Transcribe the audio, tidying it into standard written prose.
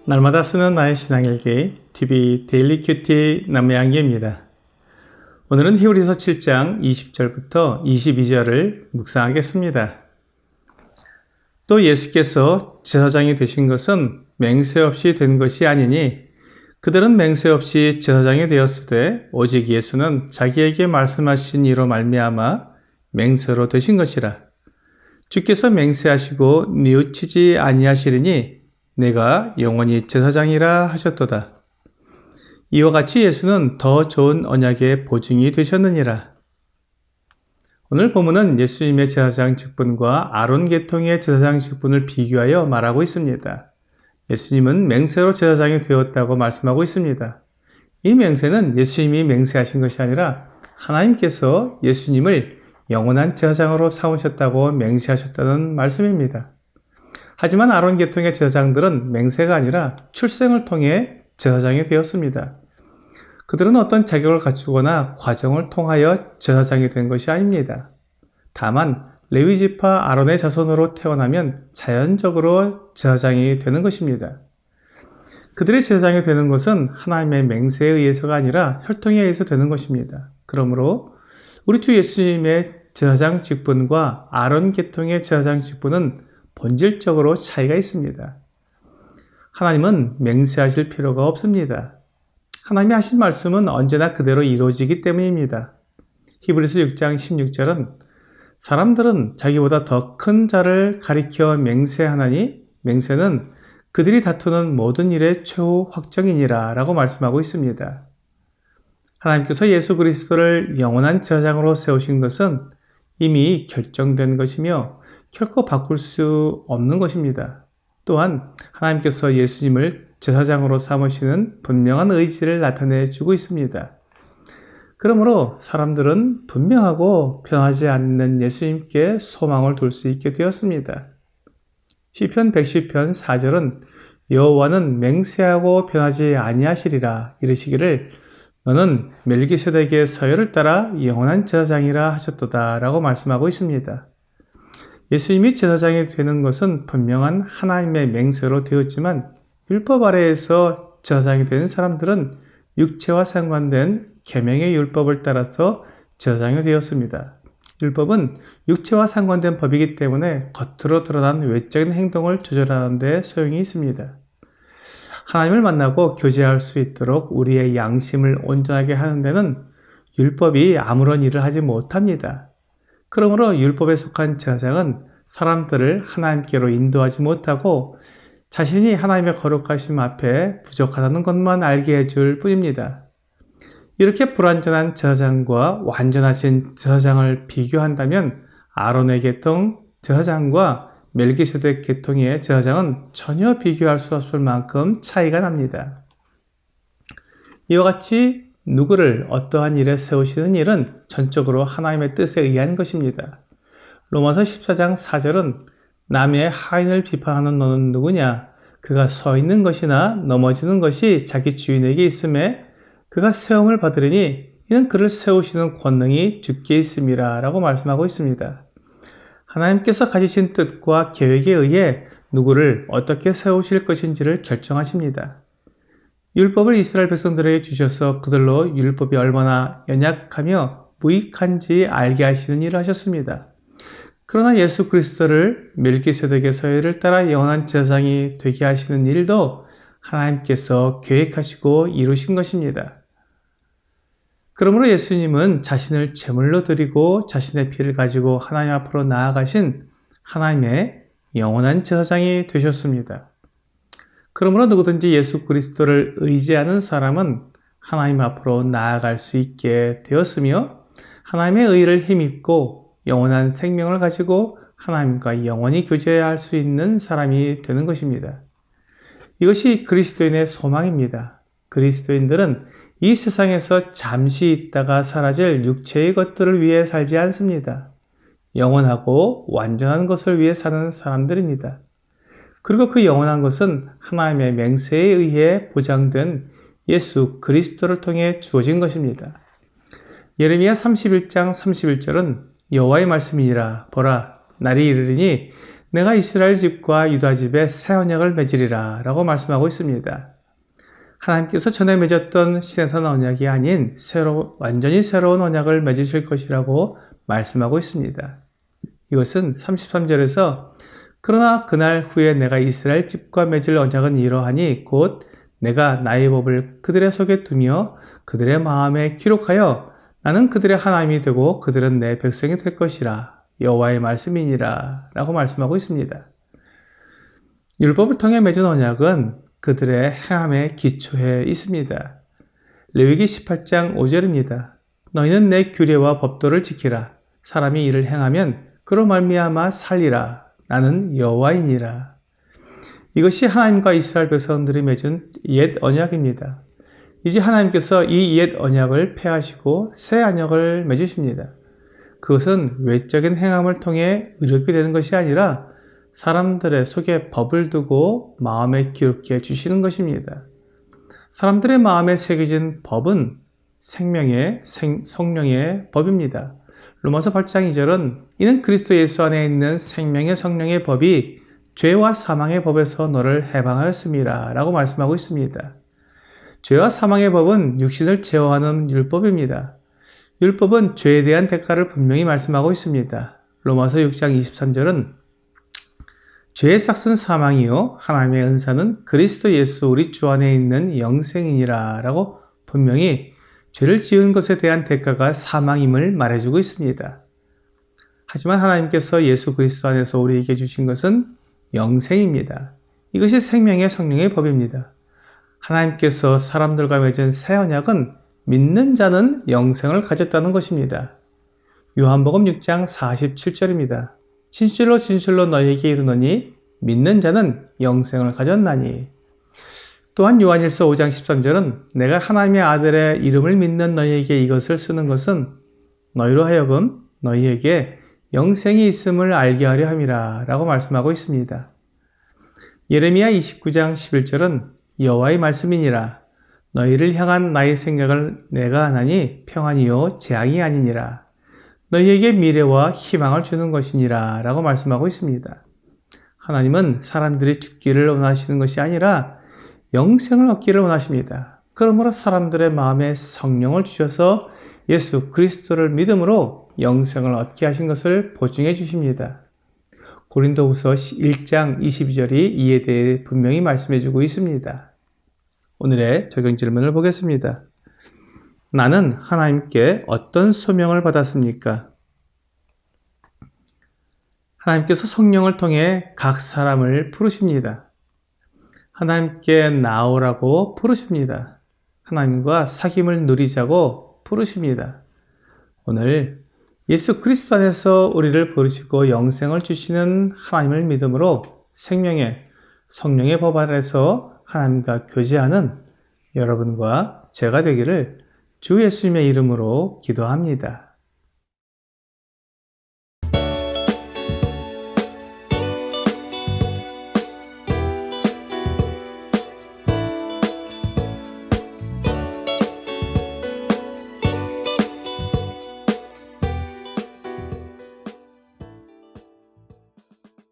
날마다 쓰는 나의 신앙일기 TV 데일리 큐티 남양기입니다. 오늘은 히브리서 7장 20절부터 22절을 묵상하겠습니다. 또 예수께서 제사장이 되신 것은 맹세 없이 된 것이 아니니 그들은 맹세 없이 제사장이 되었으되 오직 예수는 자기에게 말씀하신 이로 말미암아 맹세로 되신 것이라. 주께서 맹세하시고 뉘우치지 아니하시리니 내가 영원히 제사장이라 하셨도다. 이와 같이 예수는 더 좋은 언약의 보증이 되셨느니라. 오늘 본문은 예수님의 제사장 직분과 아론 계통의 제사장 직분을 비교하여 말하고 있습니다. 예수님은 맹세로 제사장이 되었다고 말씀하고 있습니다. 이 맹세는 예수님이 맹세하신 것이 아니라 하나님께서 예수님을 영원한 제사장으로 삼으셨다고 맹세하셨다는 말씀입니다. 하지만 아론 계통의 제사장들은 맹세가 아니라 출생을 통해 제사장이 되었습니다. 그들은 어떤 자격을 갖추거나 과정을 통하여 제사장이 된 것이 아닙니다. 다만 레위지파 아론의 자손으로 태어나면 자연적으로 제사장이 되는 것입니다. 그들이 제사장이 되는 것은 하나님의 맹세에 의해서가 아니라 혈통에 의해서 되는 것입니다. 그러므로 우리 주 예수님의 제사장 직분과 아론 계통의 제사장 직분은 본질적으로 차이가 있습니다. 하나님은 맹세하실 필요가 없습니다. 하나님이 하신 말씀은 언제나 그대로 이루어지기 때문입니다. 히브리서 6장 16절은 사람들은 자기보다 더 큰 자를 가리켜 맹세하나니 맹세는 그들이 다투는 모든 일의 최후 확정이니라 라고 말씀하고 있습니다. 하나님께서 예수 그리스도를 영원한 제사장으로 세우신 것은 이미 결정된 것이며 결코 바꿀 수 없는 것입니다. 또한 하나님께서 예수님을 제사장으로 삼으시는 분명한 의지를 나타내 주고 있습니다. 그러므로 사람들은 분명하고 변하지 않는 예수님께 소망을 둘 수 있게 되었습니다. 시편 110편 4절은 여호와는 맹세하고 변하지 아니하시리라 이르시기를 너는 멜기세덱의 서열을 따라 영원한 제사장이라 하셨도다 라고 말씀하고 있습니다. 예수님이 제사장이 되는 것은 분명한 하나님의 맹세로 되었지만 율법 아래에서 제사장이 되는 사람들은 육체와 상관된 계명의 율법을 따라서 제사장이 되었습니다. 율법은 육체와 상관된 법이기 때문에 겉으로 드러난 외적인 행동을 조절하는 데 소용이 있습니다. 하나님을 만나고 교제할 수 있도록 우리의 양심을 온전하게 하는 데는 율법이 아무런 일을 하지 못합니다. 그러므로 율법에 속한 제사장은 사람들을 하나님께로 인도하지 못하고 자신이 하나님의 거룩하심 앞에 부족하다는 것만 알게 해줄 뿐입니다. 이렇게 불완전한 제사장과 완전하신 제사장을 비교한다면 아론의 계통 제사장과 멜기세덱 계통의 제사장은 전혀 비교할 수 없을 만큼 차이가 납니다. 이와 같이 누구를 어떠한 일에 세우시는 일은 전적으로 하나님의 뜻에 의한 것입니다. 로마서 14장 4절은 남의 하인을 비판하는 너는 누구냐? 그가 서 있는 것이나 넘어지는 것이 자기 주인에게 있음에 그가 세움을 받으리니 이는 그를 세우시는 권능이 주께 있음이라 라고 말씀하고 있습니다. 하나님께서 가지신 뜻과 계획에 의해 누구를 어떻게 세우실 것인지를 결정하십니다. 율법을 이스라엘 백성들에게 주셔서 그들로 율법이 얼마나 연약하며 무익한지 알게 하시는 일을 하셨습니다. 그러나 예수 그리스도를 멜기세덱의 서열을 따라 영원한 제사장이 되게 하시는 일도 하나님께서 계획하시고 이루신 것입니다. 그러므로 예수님은 자신을 제물로 드리고 자신의 피를 가지고 하나님 앞으로 나아가신 하나님의 영원한 제사장이 되셨습니다. 그러므로 누구든지 예수 그리스도를 의지하는 사람은 하나님 앞으로 나아갈 수 있게 되었으며 하나님의 의를 힘입고 영원한 생명을 가지고 하나님과 영원히 교제할 수 있는 사람이 되는 것입니다. 이것이 그리스도인의 소망입니다. 그리스도인들은 이 세상에서 잠시 있다가 사라질 육체의 것들을 위해 살지 않습니다. 영원하고 완전한 것을 위해 사는 사람들입니다. 그리고 그 영원한 것은 하나님의 맹세에 의해 보장된 예수 그리스도를 통해 주어진 것입니다. 예레미야 31장 31절은 여호와의 말씀이니라 보라 날이 이르리니 내가 이스라엘 집과 유다 집에 새 언약을 맺으리라 라고 말씀하고 있습니다. 하나님께서 전에 맺었던 신해산 언약이 아닌 완전히 새로운 언약을 맺으실 것이라고 말씀하고 있습니다. 이것은 33절에서 그러나 그날 후에 내가 이스라엘 집과 맺을 언약은 이러하니 곧 내가 나의 법을 그들의 속에 두며 그들의 마음에 기록하여 나는 그들의 하나님이 되고 그들은 내 백성이 될 것이라 여호와의 말씀이니라 라고 말씀하고 있습니다. 율법을 통해 맺은 언약은 그들의 행함에 기초해 있습니다. 레위기 18장 5절입니다. 너희는 내 규례와 법도를 지키라. 사람이 이를 행하면 그로 말미암아 살리라. 나는 여호와이니라. 이것이 하나님과 이스라엘 백성들이 맺은 옛 언약입니다. 이제 하나님께서 이 옛 언약을 폐하시고 새 언약을 맺으십니다. 그것은 외적인 행함을 통해 이루게 되는 것이 아니라 사람들의 속에 법을 두고 마음에 기록해 주시는 것입니다. 사람들의 마음에 새겨진 법은 성령의 법입니다. 로마서 8장 2절은 이는 그리스도 예수 안에 있는 생명의 성령의 법이 죄와 사망의 법에서 너를 해방하였습니다 라고 말씀하고 있습니다. 죄와 사망의 법은 육신을 제어하는 율법입니다. 율법은 죄에 대한 대가를 분명히 말씀하고 있습니다. 로마서 6장 23절은 죄의 삭은 사망이요 하나님의 은사는 그리스도 예수 우리 주 안에 있는 영생이니라 라고 분명히 죄를 지은 것에 대한 대가가 사망임을 말해주고 있습니다. 하지만 하나님께서 예수 그리스도 안에서 우리에게 주신 것은 영생입니다. 이것이 생명의 성령의 법입니다. 하나님께서 사람들과 맺은 새 언약은 믿는 자는 영생을 가졌다는 것입니다. 요한복음 6장 47절입니다. 진실로 진실로 너희에게 이르노니 믿는 자는 영생을 가졌나니. 또한 요한일서 5장 13절은 내가 하나님의 아들의 이름을 믿는 너희에게 이것을 쓰는 것은 너희로 하여금 너희에게 영생이 있음을 알게 하려 함이라 라고 말씀하고 있습니다. 예레미야 29장 11절은 여호와의 말씀이니라. 너희를 향한 나의 생각을 내가 하나니 평안이요 재앙이 아니니라. 너희에게 미래와 희망을 주는 것이니라 라고 말씀하고 있습니다. 하나님은 사람들이 죽기를 원하시는 것이 아니라 영생을 얻기를 원하십니다. 그러므로 사람들의 마음에 성령을 주셔서 예수 그리스도를 믿음으로 영생을 얻게 하신 것을 보증해 주십니다. 고린도후서 1장 22절이 이에 대해 분명히 말씀해 주고 있습니다. 오늘의 적용 질문을 보겠습니다. 나는 하나님께 어떤 소명을 받았습니까? 하나님께서 성령을 통해 각 사람을 부르십니다. 하나님께 나오라고 부르십니다. 하나님과 사귐을 누리자고 부르십니다. 오늘 예수 그리스도 안에서 우리를 부르시고 영생을 주시는 하나님을 믿음으로 생명의 성령의 법 아래서 하나님과 교제하는 여러분과 제가 되기를 주 예수님의 이름으로 기도합니다.